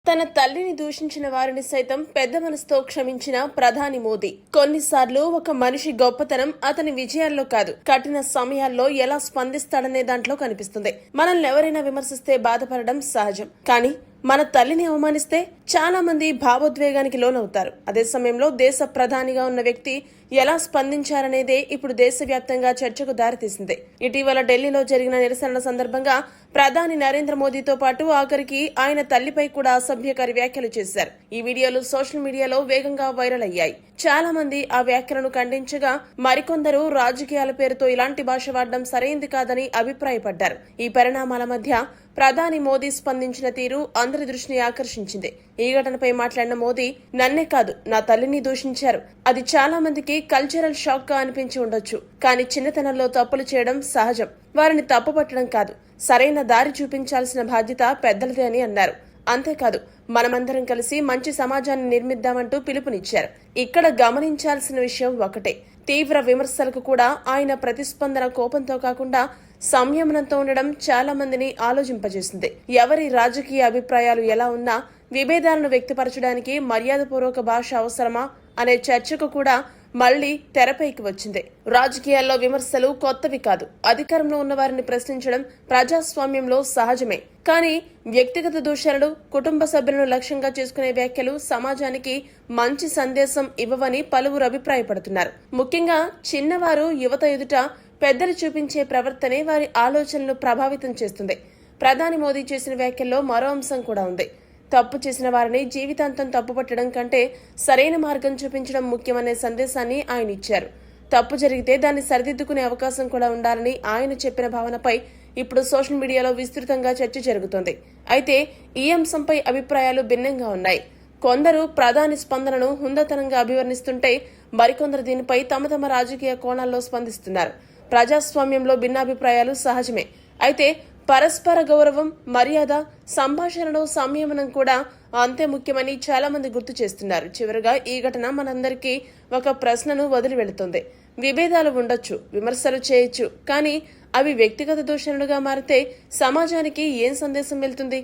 తన తల్లిని దూషించిన వారిని సైతం పెద్ద మనసుతో క్షమించిన ప్రధాని మోదీ. కొన్నిసార్లు ఒక మనిషి గొప్పతనం అతని విజయాల్లో కాదు, కఠిన సమయాల్లో ఎలా స్పందిస్తాడనే దాంట్లో కనిపిస్తుంది. మనల్ని ఎవరైనా విమర్శిస్తే బాధపడడం సహజం, కానీ మన తల్లిని అవమానిస్తే చాలా మంది భావోద్వేగానికి లోనవుతారు. అదే సమయంలో దేశ ప్రధానిగా ఉన్న వ్యక్తి ఎలా స్పందించారనేదే ఇప్పుడు దేశవ్యాప్తంగా చర్చకు దారితీసింది. ఇటీవల ఢిల్లీలో జరిగిన నిరసనల సందర్భంగా ప్రధాని నరేంద్ర మోదీతో పాటు ఆఖరికి ఆయన తల్లిపై కూడా అసభ్యకర వ్యాఖ్యలు చేశారు. ఈ వీడియోలు సోషల్ మీడియాలో వేగంగా వైరల్ అయ్యాయి. చాలా మంది ఆ వ్యాఖ్యలను ఖండించగా, మరికొందరు రాజకీయాల పేరుతో ఇలాంటి భాష వాడడం సరైంది కాదని అభిప్రాయపడ్డారు. ఈ పరిణామాల మధ్య ప్రధాని మోదీ స్పందించిన తీరు అందరి దృష్టిని ఆకర్షించింది. ఈ ఘటనపై మాట్లాడిన మోదీ, నన్నే కాదు నా తల్లిని దూషించారు. అది చాలా మందికి కల్చరల్ షాక్ గా అనిపించి ఉండొచ్చు, కానీ చిన్నతనంలో తప్పులు చేయడం సహజం. వారిని తప్పుపట్టడం కాదు, సరైన దారి చూపించాల్సిన బాధ్యత పెద్దలదే అని అన్నారు. అంతేకాదు, మనమందరం కలిసి మంచి సమాజాన్ని నిర్మిద్దామంటూ పిలుపునిచ్చారు. ఇక్కడ గమనించాల్సిన విషయం ఒకటే, తీవ్ర విమర్శలకు కూడా ఆయన ప్రతిస్పందన కోపంతో కాకుండా సంయమనంతో ఉండడం చాలా మందిని ఆలోచింపజేసింది. ఎవరి రాజకీయ అభిప్రాయాలు ఎలా ఉన్నా విభేదాలను వ్యక్తపరచడానికి మర్యాదపూర్వక భాష అవసరమా అనే చర్చకు కూడా మళ్లీ తెరపైకి వచ్చింది. రాజకీయాల్లో విమర్శలు కొత్తవి కాదు. అధికారంలో ఉన్న వారిని ప్రశ్నించడం ప్రజాస్వామ్యంలో సహజమే. కానీ వ్యక్తిగత దూషణలు, కుటుంబ సభ్యులను లక్ష్యంగా చేసుకునే వ్యాఖ్యలు సమాజానికి మంచి సందేశం ఇవ్వవని పలువురు అభిప్రాయపడుతున్నారు. ముఖ్యంగా చిన్నవారు, యువత ఎదుట పెద్దలు చూపించే ప్రవర్తనే వారి ఆలోచనలు ప్రభావితం చేస్తుంది. ప్రధాని మోదీ చేసిన వ్యాఖ్యల్లో మరో అంశం కూడా ఉంది. తప్పు చేసిన వారిని జీవితాంతం తప్పుపట్టడం కంటే సరైన మార్గం చూపించడం ముఖ్యమనే సందేశాన్ని ఆయన ఇచ్చారు. తప్పు జరిగితే దాన్ని సరిదిద్దుకునే అవకాశం కూడా ఉండాలని ఆయన చెప్పిన భావనపై ఇప్పుడు సోషల్ మీడియాలో విస్తృతంగా చర్చ జరుగుతోంది. అయితే ఈ అంశంపై అభిప్రాయాలు భిన్నంగా ఉన్నాయి. కొందరు ప్రధాని స్పందనను హుందాతనంగా అభివర్ణిస్తుంటే, మరికొందరు దీనిపై తమ తమ రాజకీయ కోణాల్లో స్పందిస్తున్నారు. ప్రజాస్వామ్యంలో భిన్నాభిప్రాయాలు సహజమే. అయితే పరస్పర గౌరవం, మర్యాద, సంభాషణలో సంయమనం కూడా అంతే ముఖ్యమని చాలా మంది గుర్తు చేస్తున్నారు. చివరగా ఈ ఘటన మనందరికీ ఒక ప్రశ్నను వదిలి వెళుతుంది. విభేదాలు ఉండొచ్చు, విమర్శలు చేయొచ్చు, కానీ అవి వ్యక్తిగత దూషణలుగా మారితే సమాజానికి ఏం సందేశం వెళ్తుంది?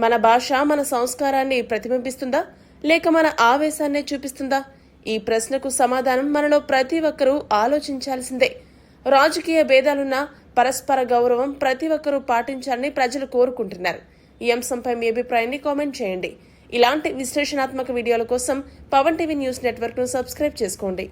మన భాష మన సంస్కారాన్ని ప్రతిబింబిస్తుందా, లేక మన ఆవేశాన్నే చూపిస్తుందా? ఈ ప్రశ్నకు సమాధానం మనలో ప్రతి ఒక్కరూ ఆలోచించాల్సిందే. రాజకీయ భేదాలున్న పరస్పర గౌరవం ప్రతి ఒక్కరూ పాటించాలని ప్రజలు కోరుకుంటున్నారు. ఈ అంశంపై మీ అభిప్రాయాన్ని కామెంట్ చేయండి. ఇలాంటి విశ్లేషణాత్మక వీడియోల కోసం పవన్ టీవీ న్యూస్ నెట్వర్క్ ను సబ్స్క్రైబ్ చేసుకోండి.